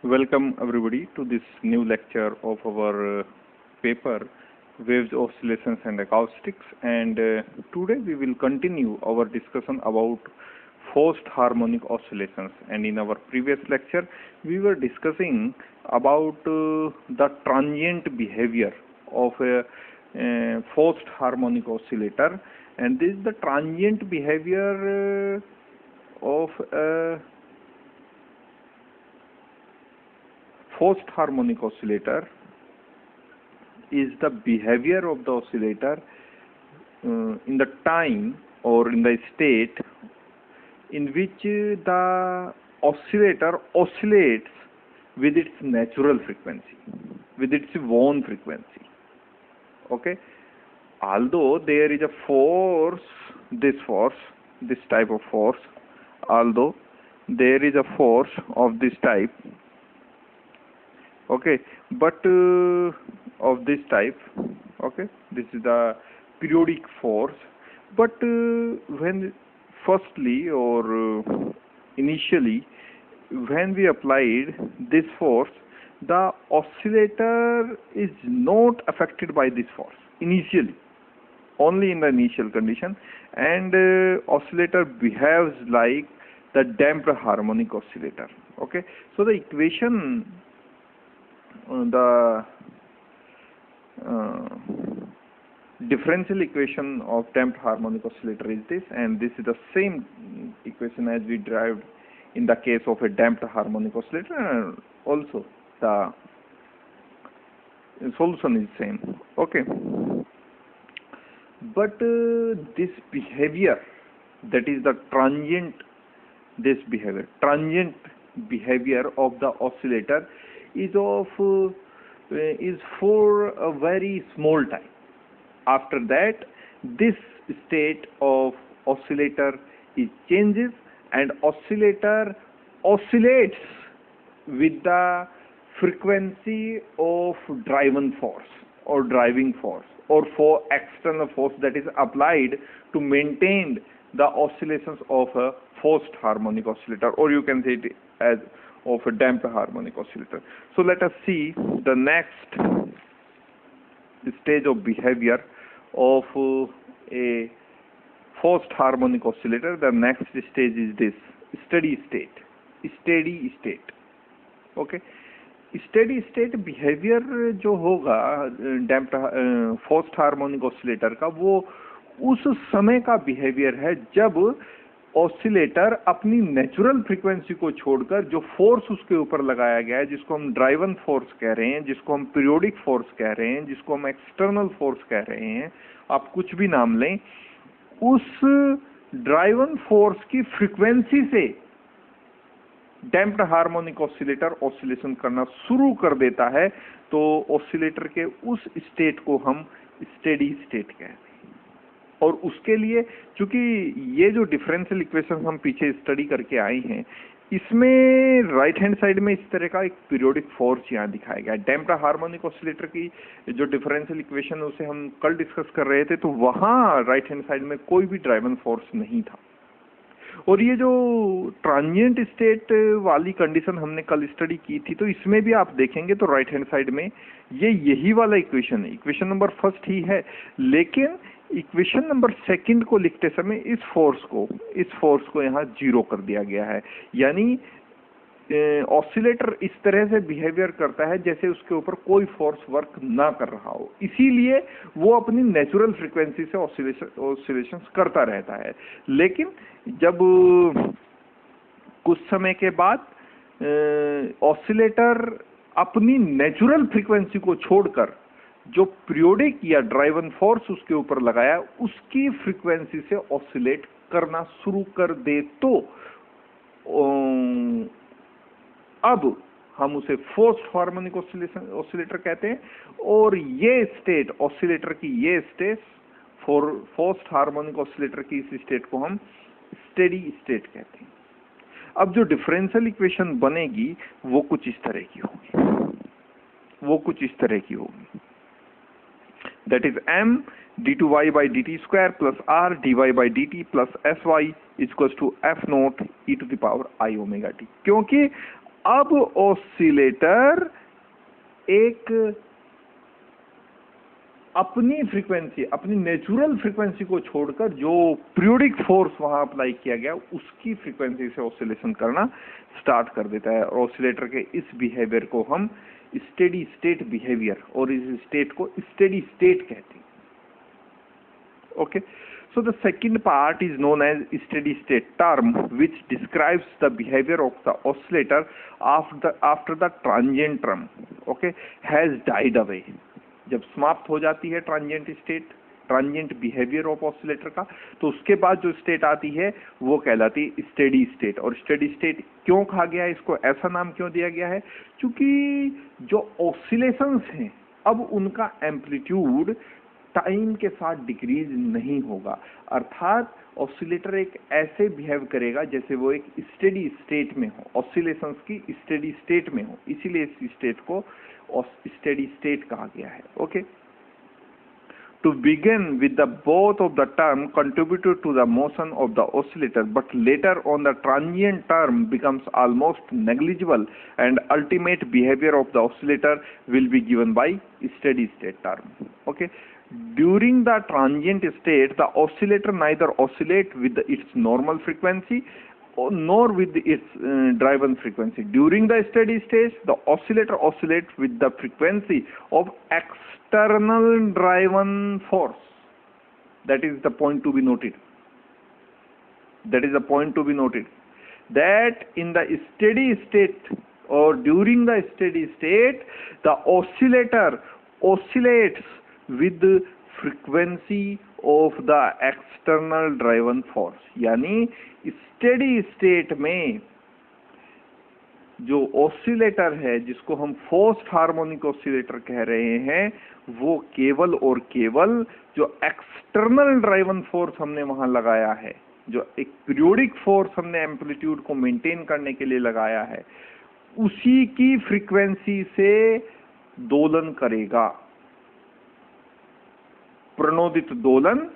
Welcome everybody to this new lecture of our paper Waves, Oscillations and Acoustics, and today we will continue our discussion about forced harmonic oscillations. And in our previous lecture we were discussing about the transient behavior of a forced harmonic oscillator, and this is the transient behavior of a forced harmonic oscillator is the behavior of the oscillator in the time or in the state in which the oscillator oscillates with its natural frequency, with its own frequency. Okay, although there is a force, this type of force, although there is a force of this type, okay, but of this type, okay, this is the periodic force, but when firstly or initially when we applied this force, the oscillator is not affected by this force initially, only in the initial condition, and oscillator behaves like the damped harmonic oscillator. Okay, so the equation, the differential equation of damped harmonic oscillator is this, and this is the same equation as we derived in the case of a damped harmonic oscillator, and also the solution is same. Okay, but this behavior, that is the transient behavior of the oscillator is for a very small time. After that, this state of oscillator changes, and oscillator oscillates with the frequency of driving force or for external force that is applied to maintain the oscillations of a forced harmonic oscillator, or you can say it as of a damped harmonic oscillator. So let us see the next stage of behavior of a forced harmonic oscillator. The next stage is this steady state. Okay, steady state behavior जो होगा damped forced harmonic oscillator का, वो उस समय का behavior है जब oscillator अपनी नेचुरल फ्रीक्वेंसी को छोड़कर जो फोर्स उसके ऊपर लगाया गया है, जिसको हम ड्राइवन फोर्स कह रहे हैं, जिसको हम पीरियोडिक फोर्स कह रहे हैं, जिसको हम एक्सटर्नल फोर्स कह रहे हैं, आप कुछ भी नाम लें, उस ड्राइवन फोर्स की फ्रीक्वेंसी से डैम्प्ड हार्मोनिक ऑसिलेटर ऑसिलेशन करना शुरू कर देता है, तो ऑसिलेटर के उस स्टेट को हम स्टेडी स्टेट कहते हैं। और उसके लिए चूंकि ये जो डिफरेंशियल इक्वेशन हम पीछे स्टडी करके आए हैं, इसमें राइट हैंड साइड में इस तरह का एक पीरियोडिक फोर्स यहाँ दिखाया गया है। डैम्प्ड हार्मोनिक ऑसिलेटर की जो डिफरेंशियल इक्वेशन उसे हम कल डिस्कस कर रहे थे, तो वहाँ राइट हैंड साइड में कोई भी ड्राइवन फोर्स नहीं था। और ये जो ट्रांजिएंट स्टेट वाली कंडीशन हमने कल स्टडी की थी, तो इसमें भी आप देखेंगे तो राइट हैंड साइड में ये यही वाला इक्वेशन है, इक्वेशन नंबर फर्स्ट ही है, लेकिन इक्वेशन नंबर सेकंड को लिखते समय इस फोर्स को यहाँ जीरो कर दिया गया है। यानी ऑसिलेटर इस तरह से बिहेवियर करता है जैसे उसके ऊपर कोई फोर्स वर्क ना कर रहा हो, इसीलिए वो अपनी नेचुरल फ्रीक्वेंसी से ऑसिलेशंस करता रहता है। लेकिन जब कुछ समय के बाद ऑसिलेटर अपनी नेचुरल फ्रीक्वेंसी को छोड़कर जो पीरियोडिक या ड्राइवन फोर्स उसके ऊपर लगाया, उसकी फ्रीक्वेंसी से ऑसिलेट करना शुरू कर दे, तो अब हम उसे फोर्स्ड हार्मोनिक ऑसिलेटर कहते हैं। और ये स्टेट ऑसिलेटर की, ये स्टेट फोर्स्ड हार्मोनिक ऑसिलेटर की इस स्टेट को हम स्टेडी स्टेट कहते हैं। अब जो डिफरेंशियल इक्वेशन बनेगी वो कुछ इस तरह की होगी, that is m d2y by dt square plus r dy by dt plus sy is equals to f naught e to the power I omega t। क्योंकि अब ऑसिलेटर एक अपनी फ्रीक्वेंसी, अपनी नेचुरल फ्रीक्वेंसी को छोड़कर जो पीरियोडिक फोर्स वहां apply किया गया उसकी फ्रीक्वेंसी से ऑसिलेशन करना स्टार्ट कर देता है। और ऑसिलेटर के इस बिहेवियर को हम स्टेडी स्टेट बिहेवियर, और इस स्टेट को स्टेडी स्टेट कहते हैं। Okay, so the second part is known as steady state term, which describes the behavior of the oscillator after the transient term, okay, has died away. जब समाप्त हो जाती है transient state, transient behaviour of oscillator का, तो उसके बाद जो स्टेट आती है वो कहलाती है स्टेडी स्टेट। और स्टेडी स्टेट क्यों कहा गया है, इसको ऐसा नाम क्यों दिया गया है, क्योंकि जो ऑसिलेशंस हैं अब उनका एम्पलीट्यूड टाइम के साथ डिक्रीज नहीं होगा, अर्थात ऑसिलेटर एक ऐसे बिहेव करेगा जैसे वो एक स्टेडी स्टेट में हो, ऑसिलेशंस की स्टेडी स्टेट में हो, इसीलिए इस स्टेट को स्टेडी स्टेट कहा गया है। Okay, to begin with, the both of the term contributed to the motion of the oscillator, but later on the transient term becomes almost negligible and ultimate behavior of the oscillator will be given by steady state term. Okay, during the transient state the oscillator neither oscillate with its normal frequency nor with its driven frequency. During the steady state the oscillator oscillates with the frequency of external driven force. That is the point to be noted. That is the point to be noted, that in the steady state or during the steady state the oscillator oscillates with the frequency of the external driven force. यानी steady state में जो oscillator है, जिसको हम forced harmonic oscillator कह रहे हैं, वो केवल और केवल जो एक्सटर्नल ड्राइवन फोर्स हमने वहां लगाया है, जो एक पीरियोडिक फोर्स हमने एम्पलीट्यूड को मेंटेन करने के लिए लगाया है, उसी की फ्रीक्वेंसी से दोलन करेगा, प्रणोदित दोलन।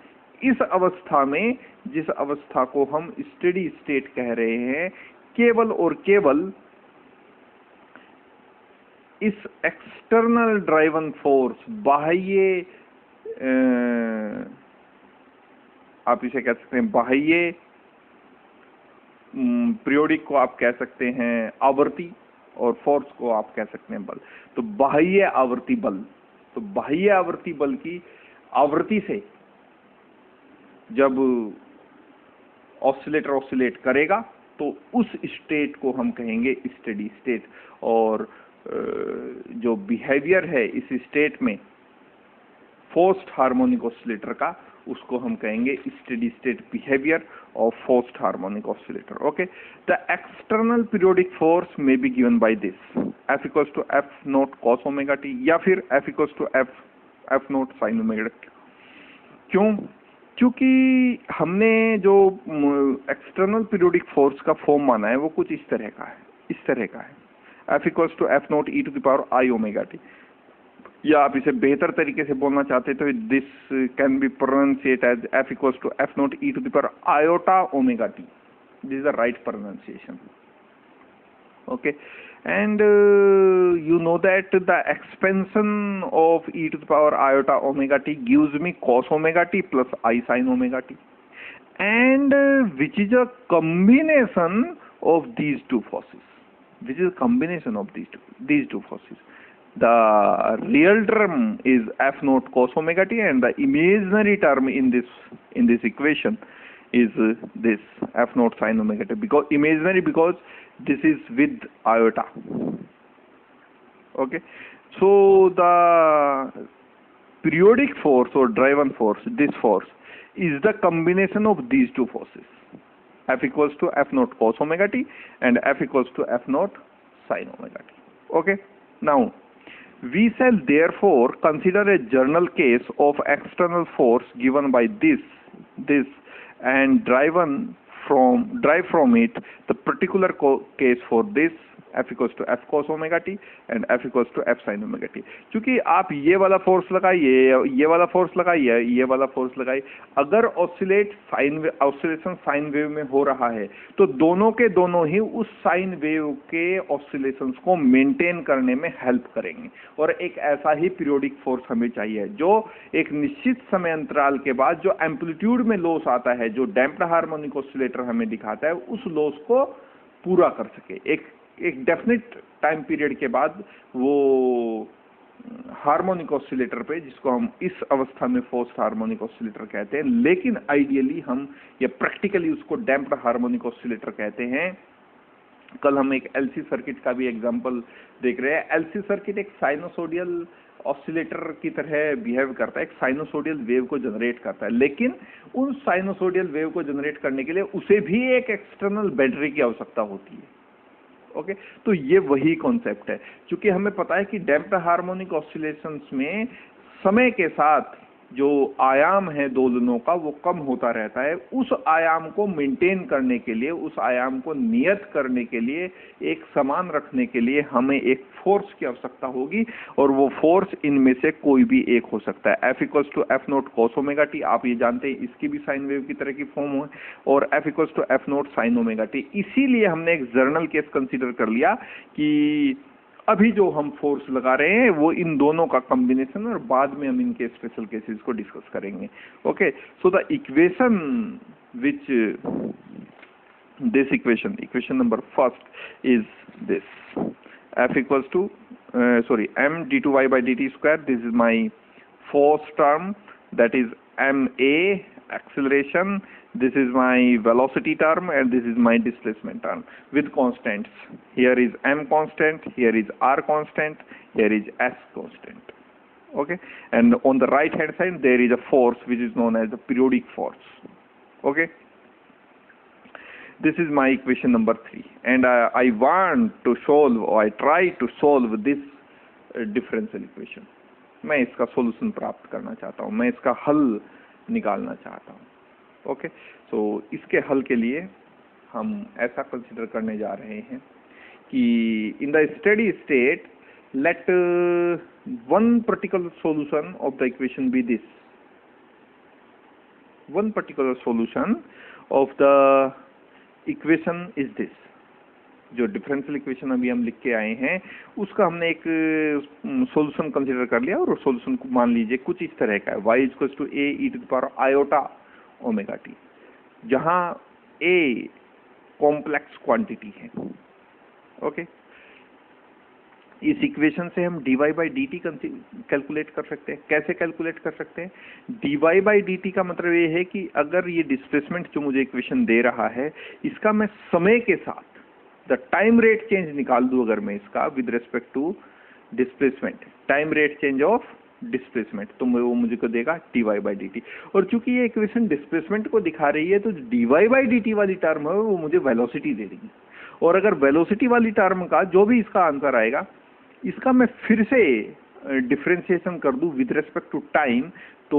इस अवस्था में, जिस अवस्था को हम स्टेडी स्टेट कह रहे हैं, केवल और केवल इस एक्सटर्नल ड्राइवन फोर्स, बाह्य, आप इसे कह सकते हैं बाह्य, पीरियोडिक को आप कह सकते हैं आवर्ती, और फोर्स को आप कह सकते हैं बल। तो बाह्य आवर्ती बल, तो बाह्य आवर्ती बल की आवृत्ति से जब ऑसिलेटर ऑसिलेट करेगा तो उस स्टेट को हम कहेंगे स्टेडी स्टेट। और जो बिहेवियर है इस स्टेट में फोर्स्ड हार्मोनिक ऑसिलेटर का, उसको हम कहेंगे steady state behaviour of forced harmonic oscillator. Okay, the external periodic force may be given by this, F equals to F naught cos omega t, या फिर F equals to F naught sine omega t. क्यों? क्योंकि हमने जो external periodic force का form माना है वो कुछ इस तरह का है, इस तरह का है, F equals to F naught e to the power i omega t, या आप इसे बेहतर तरीके से बोलना चाहते तो this can be pronunciate as F equals to F naught e to the power iota omega t. This is the right pronunciation. Okay, and you know that the expansion of e to the power iota omega t gives me cos omega t plus I sin omega t, and which is a combination of these two forces, which is a combination of these two forces. The real term is F naught cos omega t, and the imaginary term in this equation is this F naught sin omega t, because imaginary, because this is with iota. Okay, so the periodic force or driven force, this force is the combination of these two forces, F equals to F naught cos omega t and F equals to F naught sin omega t. Okay, now we shall therefore consider a general case of external force given by this and drive from it the particular case for this F equals to F cos omega t and F equals to F sin omega t। क्योंकि आप ये वाला force लगाइए, ये वाला force लगाइए, ये वाला फोर्स लगाइए, अगर ऑसिलेशन साइन वेव में हो रहा है तो दोनों के दोनों ही उस साइन वेव के ऑसिलेशंस को मेंटेन करने में हेल्प करेंगे। और एक ऐसा ही पीरियोडिक फोर्स हमें चाहिए जो एक निश्चित समय अंतराल के बाद जो एम्पलीट्यूड में लॉस आता है, जो डैम्प्ड हार्मोनिक ऑसिलेटर हमें दिखाता है, उस लॉस को पूरा कर सके। एक डेफिनेट टाइम पीरियड के बाद वो हार्मोनिक ऑसिलेटर पे, जिसको हम इस अवस्था में फोर्स्ड हार्मोनिक ऑसिलेटर कहते हैं, लेकिन आइडियली हम या प्रैक्टिकली उसको डैम्प्ड हार्मोनिक ऑसिलेटर कहते हैं। कल हम एक एलसी सर्किट का भी एग्जांपल देख रहे हैं। एलसी सर्किट एक साइनोसोडियल ऑसिलेटर की तरह बिहेव करता है, एक साइनोसोडियल वेव को जनरेट करता है, लेकिन उन साइनोसोडियल वेव को जनरेट करने के लिए उसे भी एक एक्सटर्नल बैटरी की आवश्यकता होती है। ओके, तो ये वही कॉन्सेप्ट है। क्योंकि हमें पता है कि डैम्प्ड हार्मोनिक ऑसिलेशंस में समय के साथ जो आयाम है दोलनों का वो कम होता रहता है। उस आयाम को मेंटेन करने के लिए, उस आयाम को नियत करने के लिए, एक समान रखने के लिए हमें एक फोर्स की आवश्यकता होगी, और वो फोर्स इनमें से कोई भी एक हो सकता है। F equals to F naught cos omega t, आप ये जानते हैं इसकी भी साइन वेव की तरह की फॉर्म है, और F equals to F naught sine omega t. इसीलिए हमने एक जर्नल केस कंसीडर कर लिया कि अभी जो हम फोर्स लगा रहे हैं वो इन दोनों का कॉम्बिनेशन, और बाद में हम इनके स्पेशल केसेस को डिस्कस करेंगे। Okay, so the equation which this equation number first is this: F equals to m d2y by dt square. This is my force term, that is ma acceleration. This is my velocity term, and this is my displacement term with constants. Here is m constant, here is r constant, here is s constant. Okay, and on the right hand side there is a force which is known as the periodic force. Okay, this is my equation number 3, and I want to solve, or I try to solve this differential equation. मैं इसका solution प्राप्त करना चाहता हूँ, मैं इसका हल निकालना चाहता हूँ। ओके, सो इसके हल के लिए हम ऐसा कंसीडर करने जा रहे हैं कि in the steady state let one particular solution of the equation be this. One particular solution of the equation is this. जो डिफरेंशियल इक्वेशन अभी हम लिख के आए हैं उसका हमने एक सॉल्यूशन कंसीडर कर लिया, और सॉल्यूशन को मान लीजिए कुछ इस तरह का है: y equals to a e to the power iota omega t, जहां a कॉम्प्लेक्स क्वांटिटी है। ओके, इस इक्वेशन से हम dy by d t calculate कर सकते हैं। कैसे कैलकुलेट कर सकते हैं? dy बाई डी टी का मतलब ये है कि अगर ये डिस्प्लेसमेंट जो मुझे इक्वेशन दे रहा है, इसका मैं समय के साथ द टाइम रेट चेंज निकाल दूं, अगर मैं इसका with respect to displacement, time rate change of displacement, तो वो मुझे को देगा dy बाई डी टी। और चूंकि ये इक्वेशन डिस्प्लेसमेंट को दिखा रही है, तो dy बाई डी टी वाली टर्म है वो मुझे वेलोसिटी दे देगी। और अगर वेलोसिटी वाली टर्म का जो भी इसका आंसर आएगा, इसका मैं फिर से डिफरेंशिएशन कर दूं विद रेस्पेक्ट टू टाइम, तो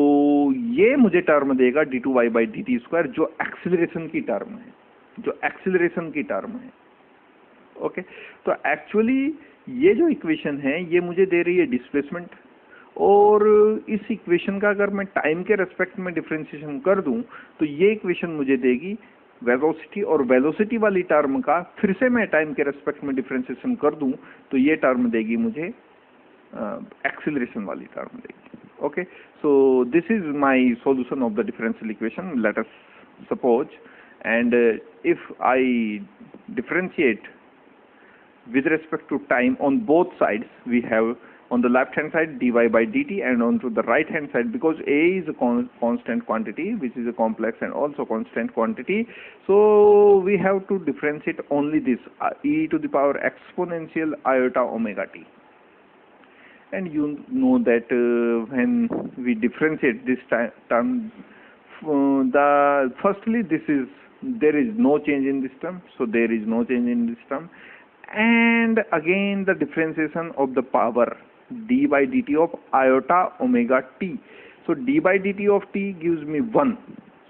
ये मुझे टर्म देगा d2y by d T square, जो एक्सिलरेशन की टर्म है, जो एक्सिलरेशन की टर्म है। ओके, तो एक्चुअली ये जो इक्वेशन है ये मुझे दे रही है डिस्प्लेसमेंट, और इस इक्वेशन का अगर मैं टाइम के रेस्पेक्ट में डिफरेंशिएशन कर दूं तो ये इक्वेशन मुझे देगी वेलोसिटी, और वेलोसिटी वाली टर्म का फिर से मैं टाइम के रेस्पेक्ट में डिफरेंशिएशन कर दूं तो ये टर्म देगी मुझे एक्सिलरेशन वाली टर्म देगी। Okay, so this is my solution of the differential equation, let us suppose, and if I differentiate with respect to time on both sides, we have on the left hand side dy by dt, and on to the right hand side, because a is a constant quantity which is a complex and also constant quantity, so we have to differentiate only this e to the power exponential iota omega t. And you know that when we differentiate this term, firstly there is no change in this term, so there is no change in this term, and again the differentiation of the power d by dt of iota omega t. So d by dt of t gives me 1.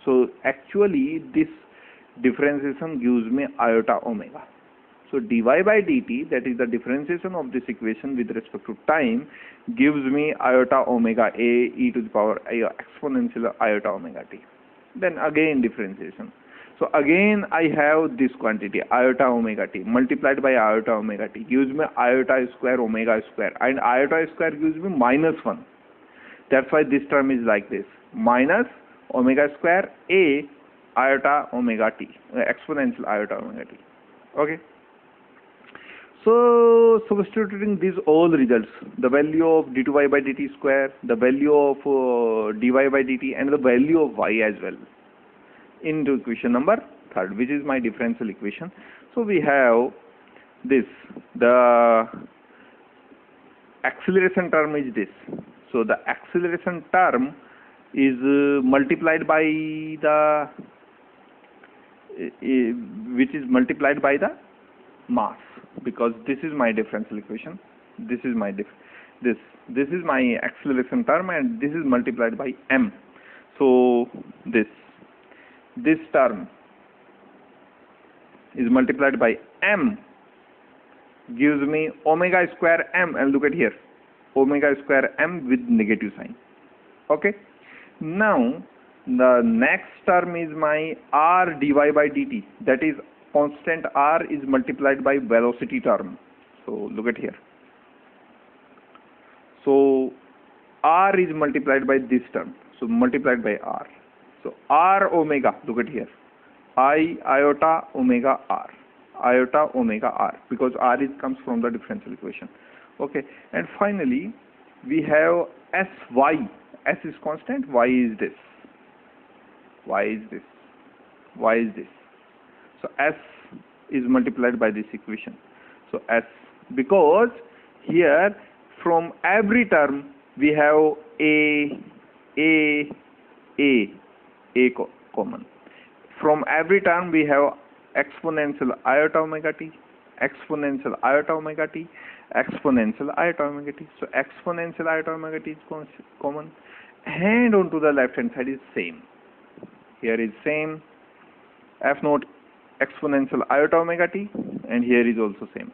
So actually this differentiation gives me iota omega. So dy by dt, that is the differentiation of this equation with respect to time, gives me iota omega a e to the power exponential iota omega t. Then again differentiation. So again I have this quantity iota omega t multiplied by iota omega t gives me iota square omega square, and iota square gives me -1. That's why this term is like this, minus omega square a iota omega t, exponential iota omega t. Okay. So substituting these all results, the value of d2y by dt square, the value of dy by dt, and the value of y as well, into equation number 3rd, which is my differential equation. So we have this, the acceleration term is this. So the acceleration term is multiplied by the which is multiplied by the mass, because this is my differential equation, this is my this is my acceleration term, and this is multiplied by m. So this term is multiplied by m, gives me omega square m, and look at here, omega square m with negative sign. Okay. Now the next term is my r dy by dt, that is constant r is multiplied by velocity term. So look at here. So r is multiplied by this term, so multiplied by r. So r omega, look at here, iota omega r, because r is comes from the differential equation. Okay. And finally we have sy. S is constant, y is this, so s is multiplied by this equation. So s, because here from every term we have a common. From every term we have exponential iota omega t, exponential iota omega t, exponential iota omega t. So exponential iota omega t is common, and onto the left hand side is same. Here is same, f naught exponential iota omega t, and here is also same,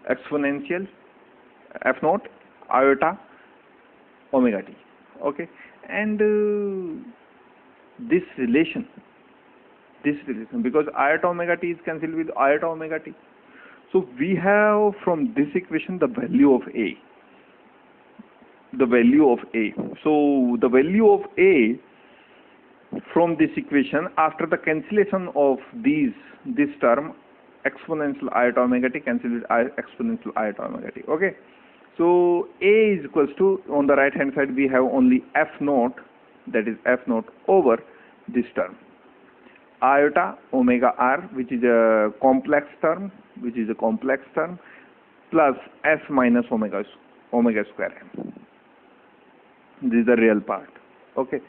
exponential f naught iota omega t. Okay. And this relation, because iota omega t is cancelled with iota omega t, so we have from this equation the value of a. So the value of a from this equation, after the cancellation of this term exponential iota omega t cancelled with exponential iota omega t. Okay. So a is equals to, on the right hand side we have only f naught, that is f naught over this term iota omega r, which is a complex term, plus s minus omega square m. This is the real part. Okay.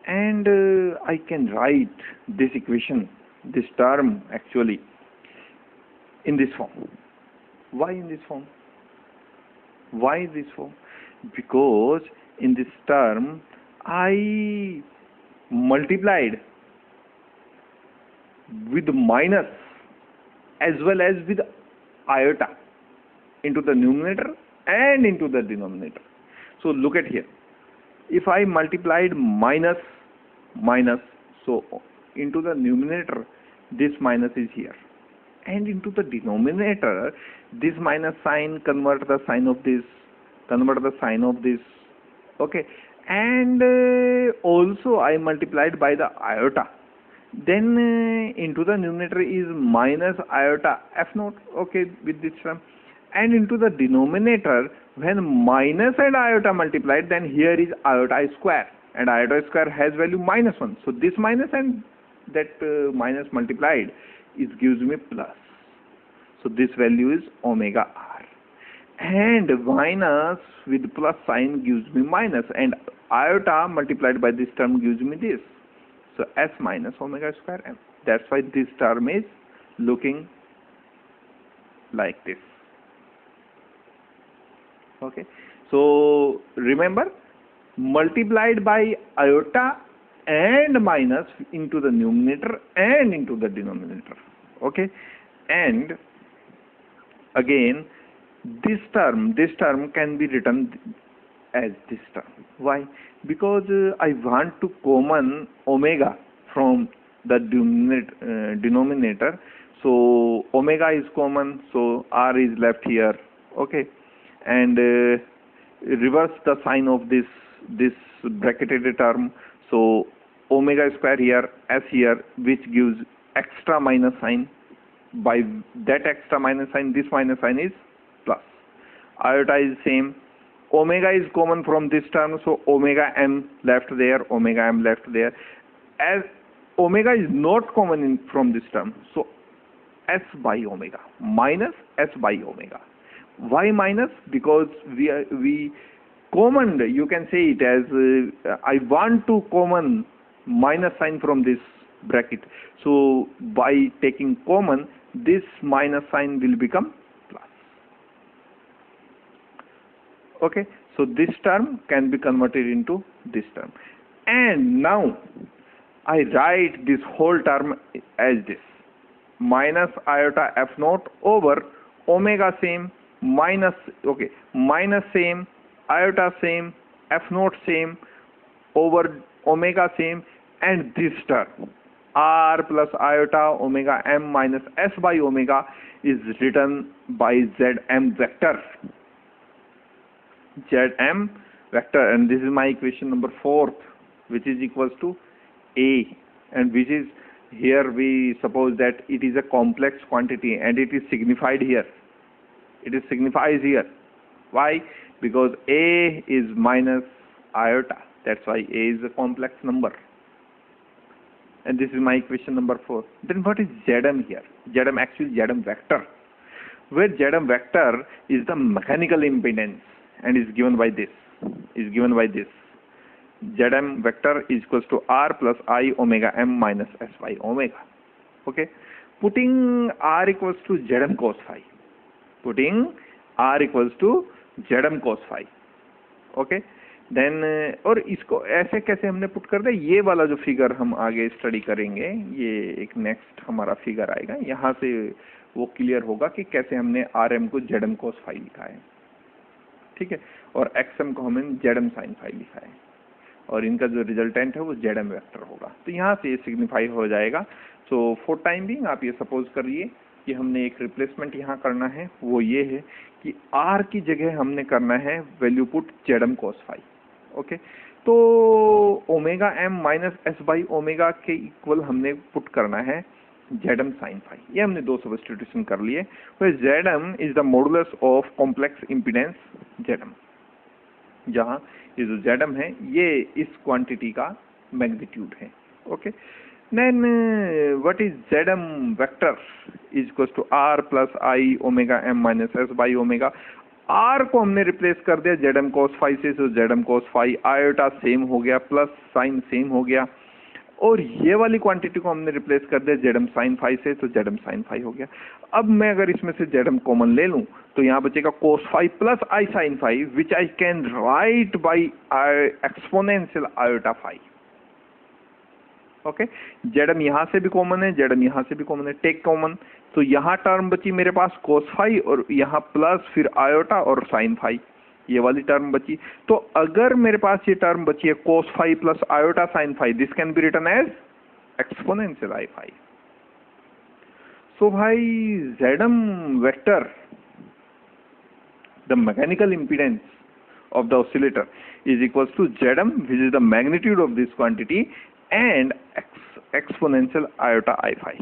And I can write this equation, this term actually in this form. Why in this form? Because in this term I multiplied with minus as well as with iota into the numerator and into the denominator. So look at here, if I multiplied minus, so into the numerator this minus is here, and into the denominator this minus sign convert the sign of this, okay, and also I multiplied by the iota, then into the numerator is minus iota f naught, okay, with this term, and into the denominator when minus and iota multiplied, then here is iota square, and iota square has value -1, so this minus and that minus multiplied is gives me plus, so this value is omega r, and minus with plus sign gives me minus, and iota multiplied by this term gives me this, so s minus omega square m. That's why this term is looking like this. Okay, so remember, multiplied by iota and minus into the numerator and into the denominator. Okay, and again this term can be written as this term. Why? Because I want to common omega from the denominator. So omega is common, so r is left here. Okay, and reverse the sign of this bracketed term. So omega square here, s here, which gives extra minus sign. By that extra minus sign, this minus sign is plus. Iota is same. Omega is common from this term, so omega m left there, omega m left there. As omega is not common from this term, so s by omega minus s by omega. Why minus? Because we common, you can say it as I want to common minus sign from this bracket. So by taking common, this minus sign will become plus. Okay, so this term can be converted into this term, and now I write this whole term as this: minus iota f naught over omega same minus, okay, minus same, iota same, f naught same over omega same, and this term r plus iota omega m minus s by omega is written by zm vector. Zm vector, and this is my equation number 4, which is equals to a, and which is here we suppose that it is a complex quantity and it is signified here. It is signifies here. Why? Because a is minus iota. That's why a is a complex number. And this is my equation number 4. Then what is Zm here? Zm actually Zm vector, where Zm vector is the mechanical impedance and is given by this. Zm vector is equals to r plus I omega m minus s by omega. Okay, putting r equals to Zm cos phi. Putting r equals to Zm cos phi. Okay, then और इसको ऐसे कैसे हमने put कर दिया, ये वाला जो फिगर हम आगे स्टडी करेंगे, ये एक नेक्स्ट हमारा फिगर आएगा, यहाँ से वो क्लियर होगा कि कैसे हमने आर एम को जेड एम कोस फाई लिखा है, ठीक है, और एक्स एम को हमने जेड एम साइन फाई लिखा है, और इनका जो रिजल्टेंट है वो जेड एम वेक्टर होगा. तो यहाँ से ये सिग्निफाई हो जाएगा. सो फॉर टाइम बिंग आप ये सपोज करिए कि हमने एक रिप्लेसमेंट यहाँ करना है, वो ये है कि आर की जगह हमने करना है value put Z M cos phi. Okay, तो omega M minus S by omega K equal हमने पुट करना है जेड एम साइन फाई. ये हमने दो सब्स्टिट्यूशन कर लिए. Z M is the modulus of complex impedance Z M, जहाँ ये जो जेड एम है ये इस क्वांटिटी का मैग्नीट्यूड है. Okay, then what is Z M vector is equal to R plus i omega M minus S by omega. R को हमने रिप्लेस कर दिया जेड एम कोस फाई से, तो Z M cos phi iota same हो गया, plus sign same हो गया, और ये वाली क्वांटिटी को हमने रिप्लेस कर दिया जेड एम साइन फाई से, तो जेड एम साइन फाई हो गया. अब मैं अगर इसमें से जेड एम कॉमन ले लूं तो यहाँ बचेगा cos phi plus i sine phi, which I can write by exponential iota phi. Okay, Z M यहाँ से भी कॉमन है, जेड एम यहाँ से भी कॉमन है, टेक कॉमन. तो यहाँ टर्म बची मेरे पास कोस फाई और यहाँ प्लस फिर आयोटा और साइन फाई, ये वाली टर्म बची. तो अगर मेरे पास ये टर्म बची है cos phi plus iota sine phi, this can be written as exponential I phi. So भाई Z M vector, the mechanical impedance of the oscillator is equals to Zm, which is the magnitude of this quantity, and exponential iota I phi.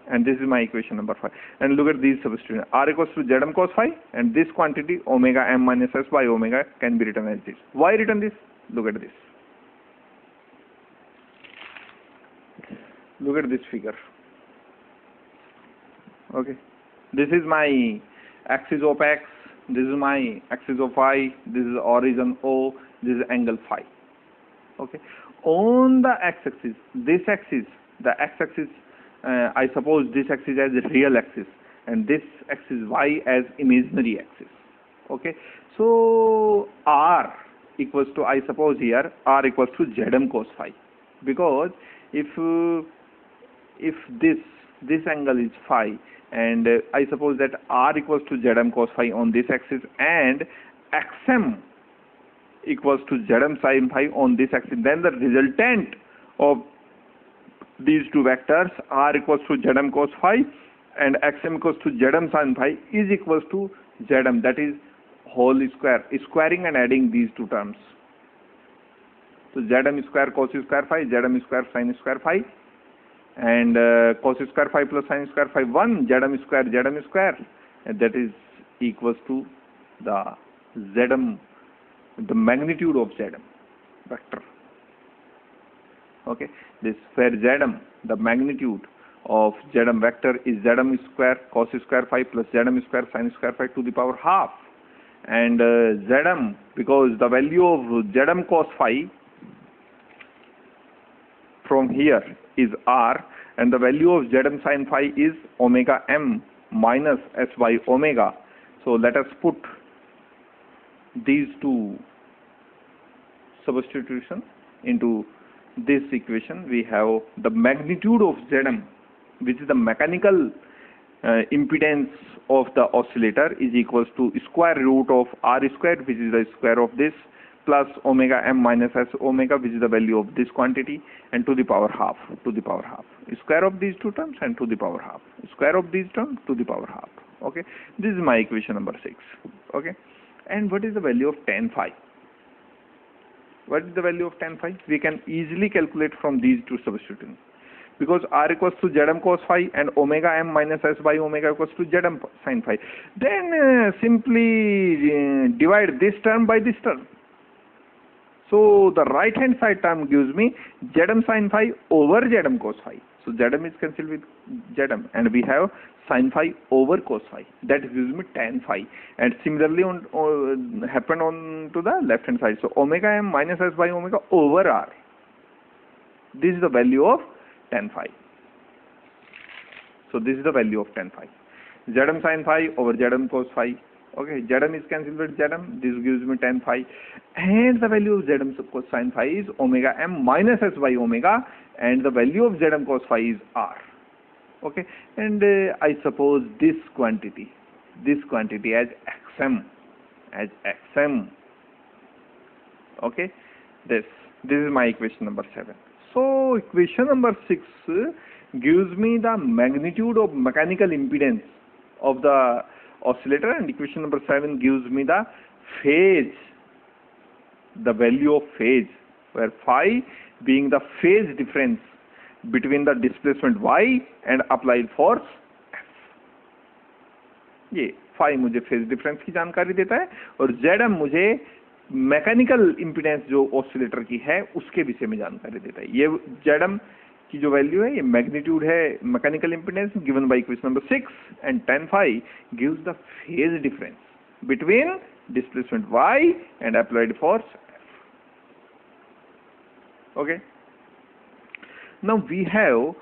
And this is my equation number 5. And look at these substitutions. R equals to Zm cos phi, and this quantity omega m minus s by omega can be written as this. Why written this? Look at this. Look at this figure. Okay, this is my axis of x, this is my axis of y, this is origin O, this is angle phi. Okay, on the x-axis, this axis, the x-axis, I suppose this axis as a real axis, and this axis y as imaginary axis. Okay, so r equals to, I suppose here r equals to Zm cos phi, because if this angle is phi, and I suppose that r equals to zm cos phi on this axis and xm equals to zm sin phi on this axis. Then the resultant of these two vectors, r equals to zm cos phi and xm equals to zm sin phi, is equals to zm, that is whole square, squaring and adding these two terms. So zm square cos square phi, zm square sin square phi, and cos square phi plus sin square phi 1, zm square, and that is equals to the zm, the magnitude of zm vector. Okay, this where zm, the magnitude of zm vector, is zm square cos square phi plus zm square sin square phi to the power half, and zm, because the value of zm cos phi from here is r, and the value of zm sin phi is omega m minus s by omega. So let us put these two substitution into this equation. We have the magnitude of zm, which is the mechanical impedance of the oscillator, is equals to square root of r squared, which is the square of this, plus omega m minus s omega, which is the value of this quantity, and to the power half, square of these two terms and to the power half, square of these terms to the power half. Okay, this is my equation number 6. Okay, and what is the value of tan phi? What is the value of tan phi? We can easily calculate from these two substitutions, because r equals to zm cos phi and omega m minus s by omega equals to zm sin phi. Then simply divide this term by this term. So the right hand side term gives me zm sin phi over zm cos phi. So zm is cancelled with zm, and we have sin phi over cos phi. That gives me tan phi. And similarly happened on to the left hand side. So omega m minus s by omega over r. This is the value of tan phi. So this is the value of tan phi. Zm sin phi over zm cos phi. Okay, zm is cancelled with zm. This gives me tan phi, and the value of zm cos sin phi is omega m minus s by omega, and the value of zm cos phi is r. Okay, and I suppose this quantity as xm. Okay, this is my equation number 7. So equation number 6 gives me the magnitude of mechanical impedance of the oscillator, and equation number 7 gives me the phase, the value of phase, where phi being the phase difference between the displacement y and applied force F. ये phi मुझे phase difference की जानकारी देता है, और zm मुझे mechanical impedance जो oscillator की है उसके विषय में जानकारी देता है. ये zm की जो वैल्यू है, ये मैग्नीट्यूड है mechanical impedance given by equation number 6, and tan phi gives the phase difference between displacement y and applied force F. Okay. Now we have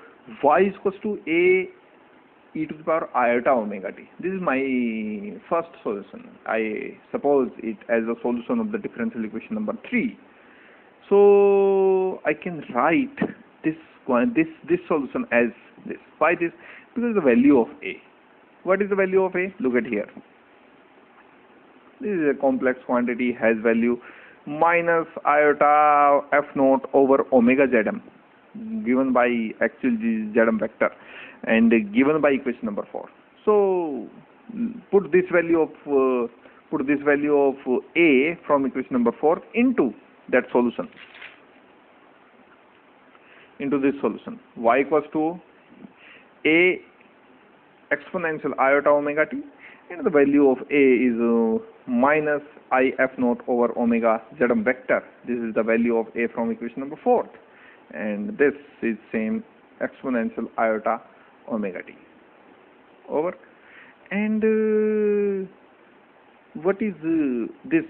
y is equals to a e to the power iota omega t. This is my first solution. I suppose it as a solution of the differential equation number 3. So I can write this solution as this. Why this? Because the value of a. What is the value of a? Look at here. This is a complex quantity, has value minus iota f naught over omega zm, given by actual zm vector, and given by equation number 4. So put this value of a from equation number 4 into that solution, into this solution. Y equals to a exponential iota omega t, and the value of a is minus I f naught over omega zm vector. This is the value of a from equation number 4, and this is same exponential iota omega t over, and what is this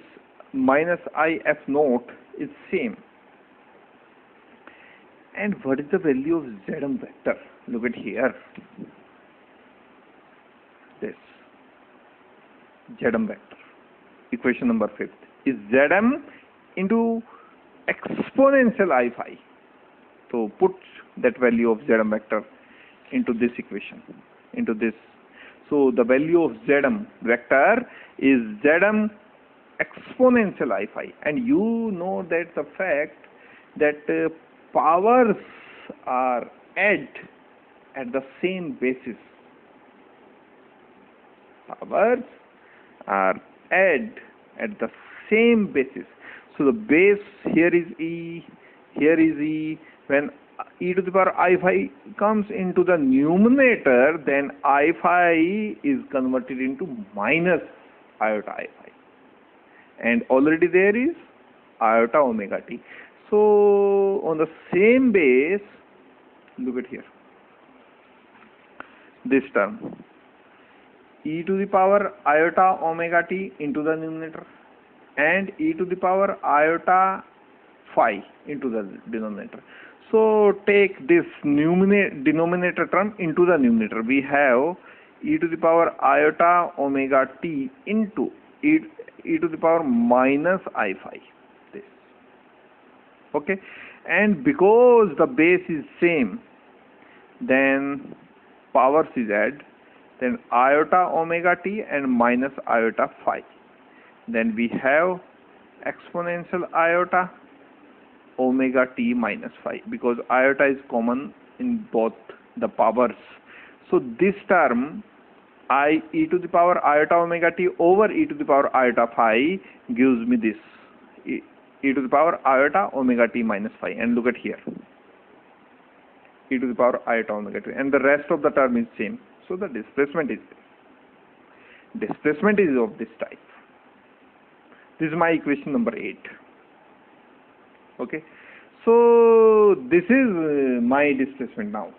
minus I f naught is same, and what is the value of zm vector? Look at here, this zm vector, equation number 5 is zm into exponential I phi. So put that value of zm vector into this equation, into this So the value of Zm vector is Zm exponential I phi, and you know that the fact that powers are add at the same basis. Powers are add at the same basis. So the base here is E, here is E. When e to the power I phi comes into the numerator, then I phi is converted into minus iota I phi. And already there is iota omega t. So on the same base, look at here, this term, e to the power iota omega t into the numerator and e to the power iota phi into the denominator. So take this denominator term into the numerator. We have e to the power iota omega t into e to the power minus I phi. This. Okay. And because the base is same, then powers is add, then iota omega t and minus iota phi. Then we have exponential iota omega t minus phi, because iota is common in both the powers. So this term e to the power iota omega t over e to the power iota phi gives me this e to the power iota omega t minus phi. And look at here, e to the power iota omega t, and the rest of the term is same. So the displacement is of this type. This is my equation number 8. Okay, so this is my displacement now.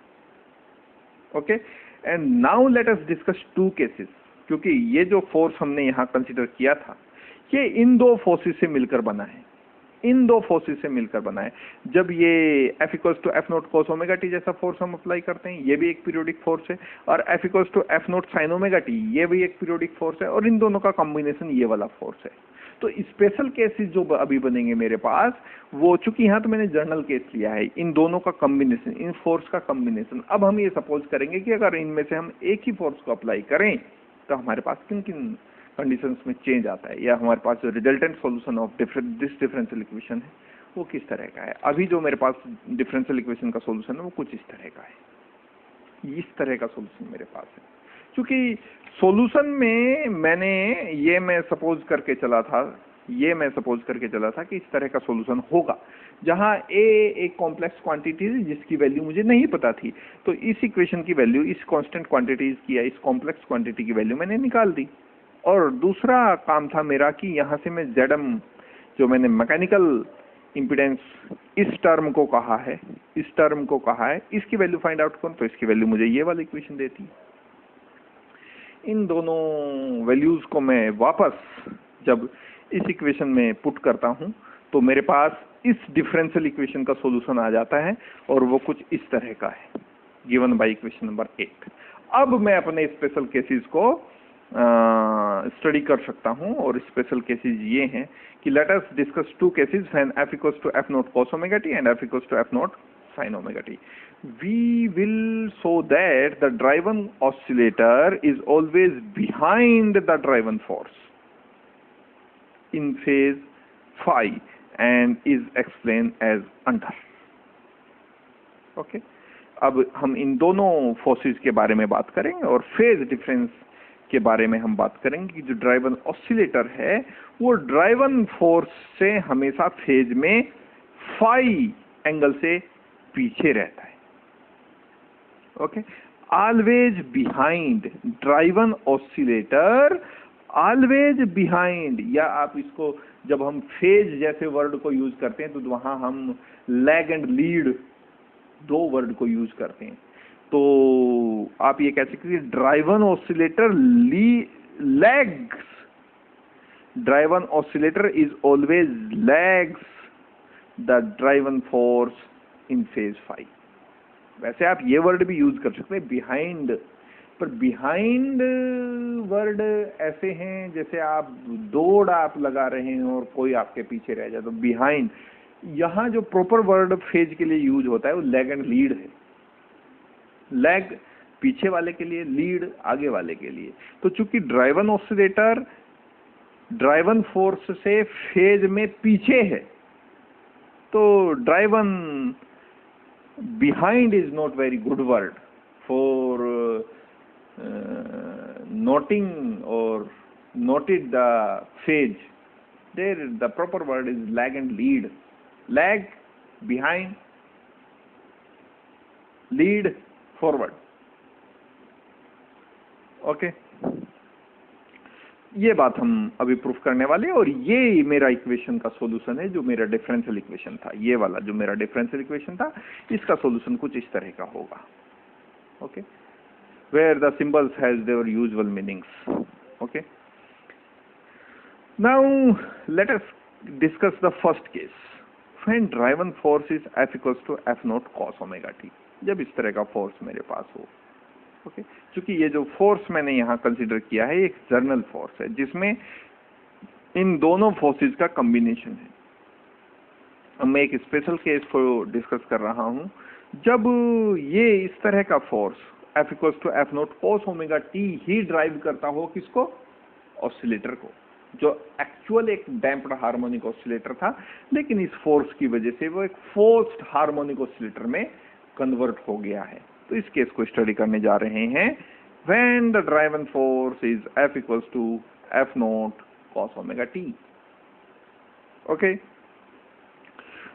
Okay, and now let us discuss two cases, क्योंकि ये जो force हमने यहाँ consider किया था, ये इन दो forces से मिलकर बना है, इन दो फोर्सेस से मिलकर बना है। जब ये F equals to F naught cos omega t जैसा फोर्स हम अप्लाई करते हैं, ये भी एक पीरियोडिक फोर्स है, और F equals to F naught sine omega t, ये भी एक पीरियोडिक फोर्स है, और इन दोनों का कॉम्बिनेशन ये वाला फोर्स है। तो स्पेशल केसेस जो अभी बनेंगे मेरे पास, वो चूंकि यहाँ तो मैंने जनरल केस लिया है, इन दोनों का कॉम्बिनेशन, इन फोर्स का कॉम्बिनेशन। अब हम ये सपोज करेंगे कि अगर इनमें से हम एक ही फोर्स को अप्लाई करें तो हमारे पास किन किन कंडीशंस में चेंज आता है, या हमारे पास जो resultant solution of this differential equation है वो किस तरह का है। अभी जो मेरे पास डिफरेंशियल इक्वेशन का सॉल्यूशन है वो कुछ इस तरह का है, इस तरह का सॉल्यूशन मेरे पास है। क्योंकि सॉल्यूशन में मैं सपोज करके चला था कि इस तरह का सॉल्यूशन होगा, जहां ए एक कॉम्प्लेक्स क्वांटिटी है जिसकी वैल्यू मुझे नहीं पता थी, तो इस इक्वेशन की वैल्यू इस कांस्टेंट क्वांटिटीज की या इस कॉम्प्लेक्स क्वांटिटी की वैल्यू मैंने निकाल दी। और दूसरा काम था मेरा कि यहाँ से मैं Zm, जो मैंने मैकेनिकल इम्पीडेंस इस टर्म को कहा है, इसकी वैल्यू फाइंड आउट करूं, तो इसकी वैल्यू मुझे ये वाली इक्वेशन देती है। इन दोनों वैल्यूज को मैं वापस जब इस इक्वेशन में पुट करता हूं तो मेरे पास इस डिफरेंशियल इक्वेशन का सॉल्यूशन आ जाता है, और वो कुछ इस तरह का है, गिवन बाय इक्वेशन नंबर 8। अब मैं अपने स्पेशल केसेस को स्टडी कर सकता हूं, और स्पेशल केसेस ये हैं कि let us discuss two cases when F equals to F naught cos omega t and F equals to F naught sin omega t. We will show that the driven oscillator is always behind the driven force in phase phi and is explained as under. Okay, अब हम इन दोनों forces के बारे में बात करेंगे और phase difference के बारे में हम बात करेंगे कि जो ड्राइवन ऑसिलेटर है वो ड्राइवन फोर्स से हमेशा फेज में फाई एंगल से पीछे रहता है। Okay, always behind, driven oscillator always behind, या आप इसको जब हम फेज जैसे वर्ड को यूज करते हैं तो वहां हम लैग एंड लीड दो वर्ड को यूज करते हैं, तो आप ये कह सकते हैं driven oscillator lags, driven oscillator is always lags the driven force in phase phi. वैसे आप ये वर्ड भी यूज कर सकते हैं बिहाइंड, पर बिहाइंड वर्ड ऐसे हैं जैसे आप दौड़ आप लगा रहे हैं और कोई आपके पीछे रह जाए, तो बिहाइंड। यहाँ जो प्रॉपर वर्ड फेज के लिए यूज होता है वो लैग एंड लीड है। लैग पीछे वाले के लिए, लीड आगे वाले के लिए। तो चूंकि ड्राइवन ऑसिलेटर ड्राइवन फोर्स से फेज में पीछे है, तो driven behind is not very good word for noting or noted the phase. There the proper word is lag and lead. Lag, behind, lead, forward. Okay, ये बात हम अभी proof करने वाले, और ये मेरा इक्वेशन का सॉल्यूशन है, जो मेरा डिफरेंशियल इक्वेशन था। ये वाला जो मेरा डिफरेंशियल इक्वेशन था, इसका सॉल्यूशन कुछ इस तरह का होगा। Okay, where the symbols has their usual meanings. Okay, now let us discuss the first case. When driven force is F equals to F naught cos omega t। जब इस तरह का फोर्स मेरे पास हो। ओके, क्योंकि ये जो फोर्स मैंने यहाँ कंसीडर किया है, एक एक्सटर्नल फोर्स है जिसमें इन दोनों फोर्सेस का कॉम्बिनेशन है। अब मैं एक स्पेशल केस को डिस्कस कर रहा हूँ, जब ये इस तरह का force F equals to F naught cos omega t ही ड्राइव करता हो किसको, ऑसिलेटर को, जो एक्चुअल एक डैम्प्ड हार्मोनिक ऑसिलेटर था, लेकिन इस फोर्स की वजह से वो एक फोर्स्ड हार्मोनिक ऑसिलेटर में कन्वर्ट हो गया है। तो इस केस को स्टडी करने जा रहे हैं। When the driving force is F equals to F naught cos omega t. Okay.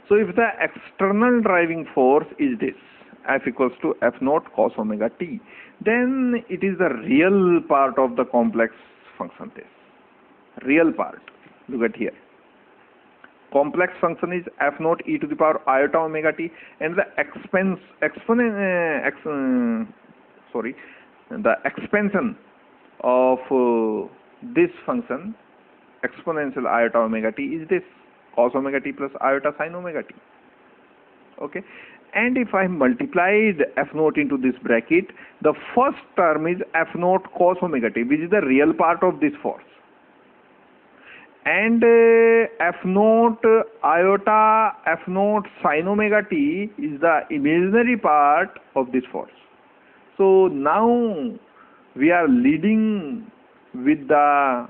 So if the external driving force is this, F equals to F naught cos omega t, then it is the real part of the complex function test. Real part. Look at here. Complex function is F naught e to the power iota omega t, and the the expansion of this function, exponential iota omega t, is this cos omega t plus iota sin omega t. Okay, and if I multiplied F naught into this bracket, the first term is F naught cos omega t, which is the real part of this force, and F naught iota F naught sin omega t is the imaginary part of this force. So now we are leading with the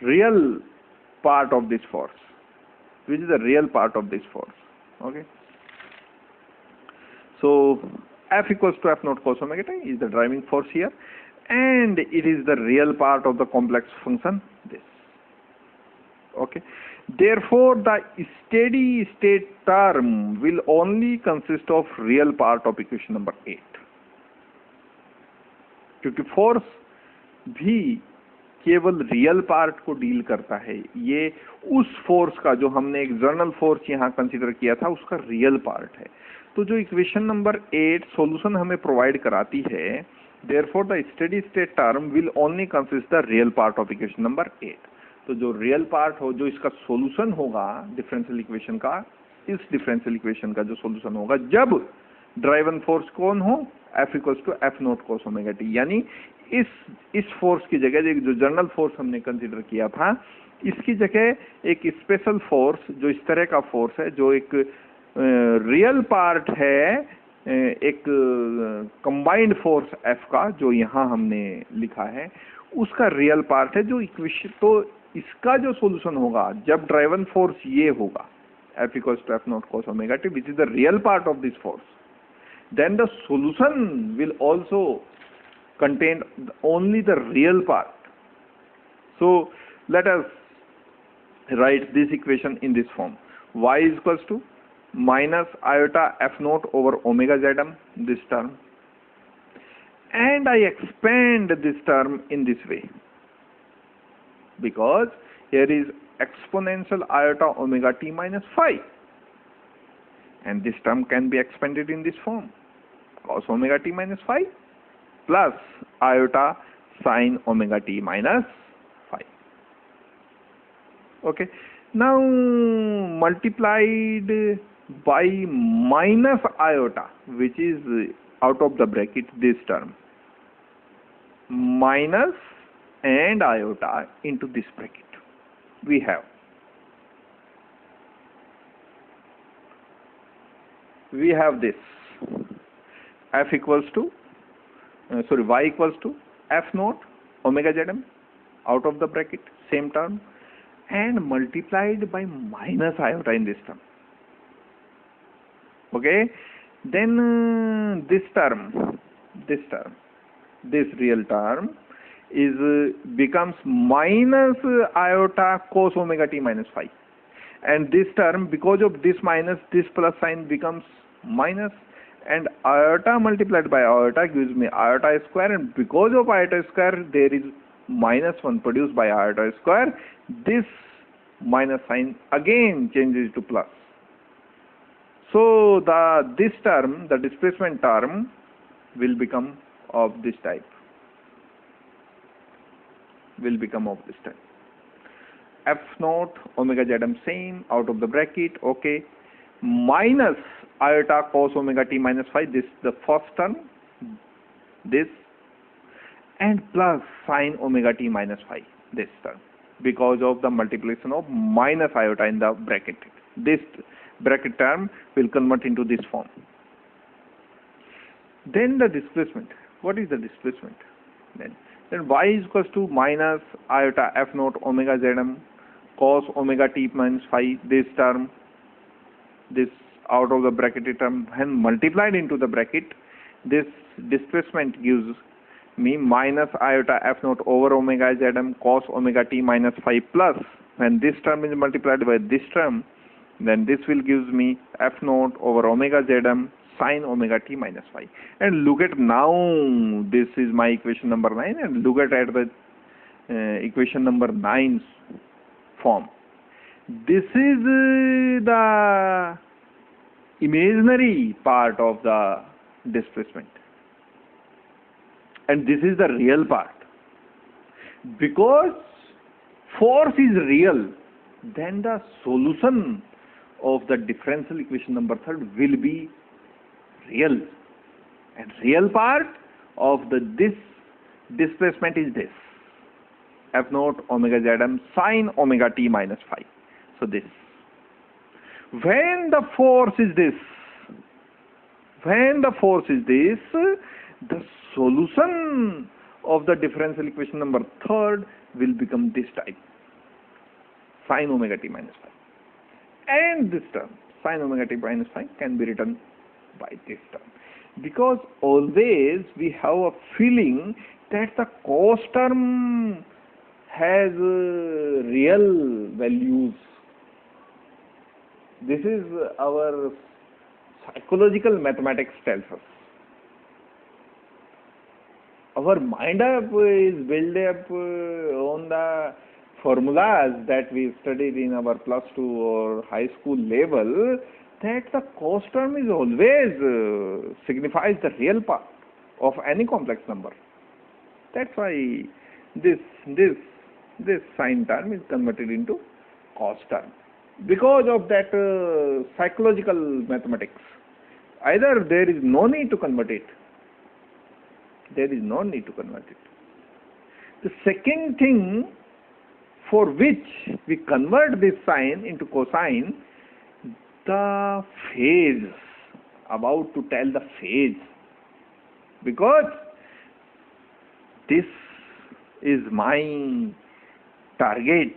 real part of this force, which is the real part of this force. Okay, so F equals to F naught cos omega t is the driving force here, and it is the real part of the complex function, this. Okay, therefore the steady state term will only consist of real part of equation number 8, क्योंकि force भी केवल real part को deal करता है। ये उस force का जो हमने एक्सटर्नल फोर्स यहाँ कंसीडर किया था, उसका रियल पार्ट है। तो जो इक्वेशन नंबर 8 सॉल्यूशन हमें प्रोवाइड कराती है, therefore the steady state term will only consist the real part of equation number 8. तो जो रियल पार्ट हो, जो इसका सॉल्यूशन होगा डिफरेंशियल इक्वेशन का, इस डिफरेंशियल इक्वेशन का जो सॉल्यूशन होगा, जब ड्राइवन फोर्स कौन हो, F equals to F naught cos omega t, यानी इस फोर्स की जगह जो जनरल फोर्स हमने कंसीडर किया था, इसकी जगह एक स्पेशल फोर्स जो इस तरह का फोर्स है, जो एक रियल पार्ट है, एक कंबाइंड फोर्स F का, जो यहाँ हमने लिखा है, उसका रियल पार्ट है जो इक्वेशन। तो इसका जो सॉल्यूशन होगा जब ड्राइवन फोर्स ये होगा F equals to F naught cos omega t, which is the real part of this force, then the solution will also contain only the real part. So let us write this equation in this form: y is equals to minus iota F naught over omega zm, this term, and I expand this term in this way because here is exponential iota omega t minus phi, and this term can be expanded in this form: cos omega t minus phi plus iota sin omega t minus phi. Okay, now multiplied by minus iota, which is out of the bracket, this term, minus and iota into this bracket, we have this. F equals to, Y equals to F naught omega Zm out of the bracket, same term, and multiplied by minus iota in this term. Okay, then this real term is becomes minus iota cos omega t minus phi, and this term, because of this minus, this plus sign becomes minus, and iota multiplied by iota gives me iota square, and because of iota square there is minus 1 produced by iota square. This minus sign again changes to plus. So this term, the displacement term, will become of this type. F naught omega Zm same out of the bracket, okay, minus iota cos omega t minus phi, this the first term, this, and plus sin omega t minus phi, this term, because of the multiplication of minus iota in the bracket. This bracket term will convert into this form. Then the displacement. What is the displacement? Then y is equals to minus iota f naught omega Zm cos omega t minus phi, this term, this out of the bracketed term, when multiplied into the bracket, this displacement gives me minus iota f naught over omega Zm cos omega t minus phi, plus when this term is multiplied by this term, then this will gives me f naught over omega Zm sin omega t minus phi. And look at now, this is my equation number 9, and look at the equation number 9's form. This is the imaginary part of the displacement, and this is the real part. Because force is real, then the solution of the differential equation number 3 will be real, and real part of this displacement is this f naught omega Zm sin omega t minus phi. So this, when the force is this, the solution of the differential equation number 3 will become this type, sin omega t minus phi, and this term sin omega t minus phi can be written by this term, because always we have a feeling that the cos term has real values. This is our psychological mathematics tells us. Our mind is built up on the formulas that we studied in our plus 2 or high school level, that the cos term is always signifies the real part of any complex number. That's why this sin term is converted into cos term, because of that psychological mathematics. Either there is no need to convert it. The second thing for which we convert this sine into cosine, the phase, about to tell the phase, because this is my target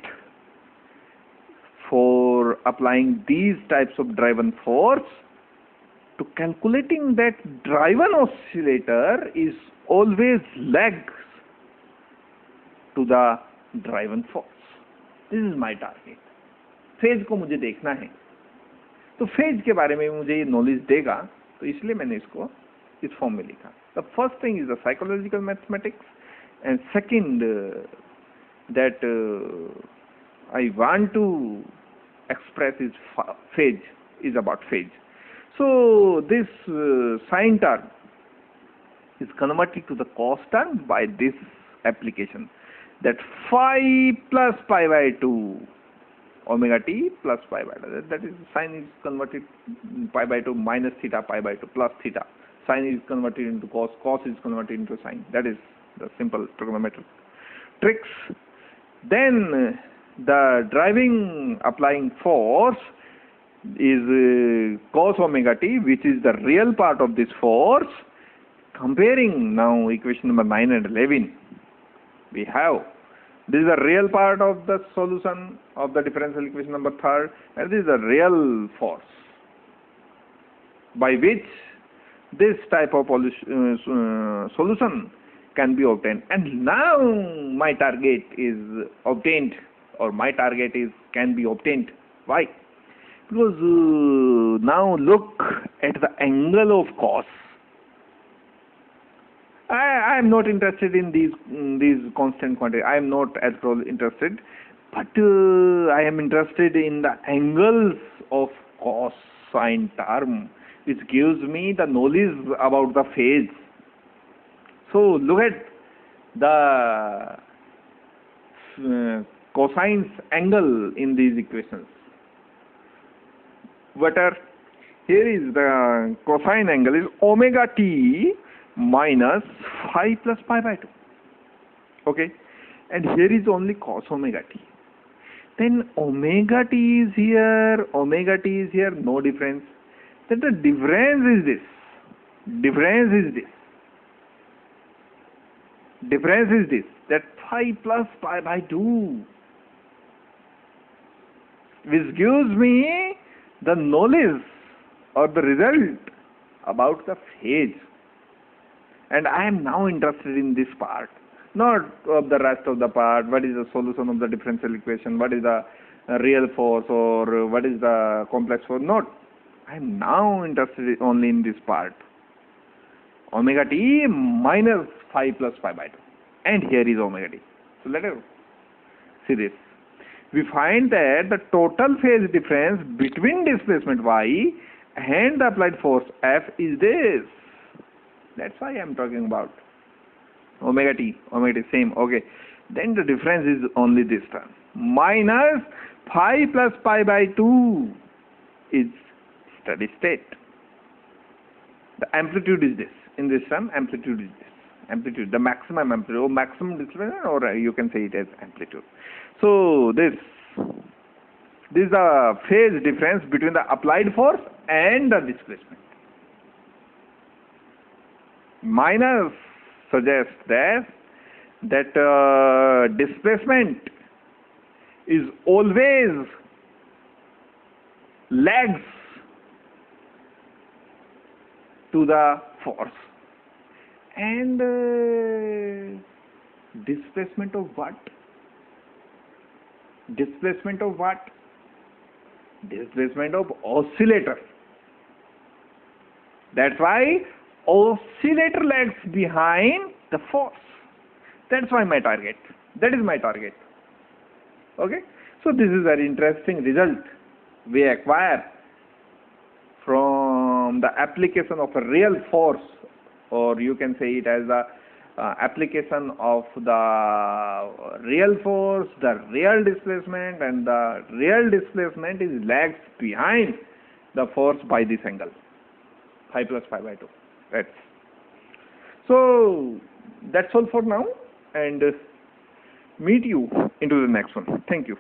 for applying these types of driven force. To calculating that driven oscillator is always lags to the driven force. This is my target. Phase को मुझे देखना है, तो phase के बारे में मुझे ये नॉलेज देगा, तो इसलिए मैंने इसको इस फॉर्म में लिखा. The first thing is the psychological mathematics, and second that I want to express is phase, is about phase. So this sine term is converted to the cos term by this application, that phi plus pi by 2 omega t plus pi by 2, that is sine is converted pi by 2 minus theta pi by 2 plus theta, sine is converted into cos, cos is converted into sine. That is the simple trigonometric tricks. Then the applying force, is cos omega t, which is the real part of this force. Comparing now equation number 9 and 11, we have this is the real part of the solution of the differential equation number 3rd, and this is the real force by which this type of solution can be obtained. And now my target is obtained, or my target is can be obtained. Why? Because now look at the angle of cos. I am not interested in these constant quantities. I am not at all interested, but I am interested in the angles of cosine term, which gives me the knowledge about the phase. So look at the cosine angle in these equations. Here is the cosine angle is omega t minus phi plus pi by 2. Okay, and here is only cos omega t. Then omega t is here, no difference. Then the difference is this. Difference is this, that phi plus pi by 2, which gives me the knowledge or the result about the phase. And I am now interested in this part, not of the rest of the part. What is the solution of the differential equation? What is the real force, or what is the complex force? Not. I am now interested only in this part. Omega t minus phi plus pi by 2. And here is omega t. So let us see this. We find that the total phase difference between displacement y and the applied force F is this. That's why I am talking about omega t same. Okay, then the difference is only this term, minus phi plus pi by 2 is steady state. The amplitude is this. In this term, amplitude is this. Amplitude, the maximum amplitude, or maximum displacement, or you can say it as amplitude. So this is the phase difference between the applied force and the displacement. Minus suggests that displacement is always lags to the force. And displacement of what? Displacement of what? Displacement of oscillator. That's why oscillator lags behind the force. That's why my target. That is my target. Okay? So this is an interesting result we acquire from the application of a real force, or you can say it as the application of the real force, the real displacement, and the real displacement is lags behind the force by this angle, phi plus pi by 2. So that's all for now, and meet you into the next one. Thank you.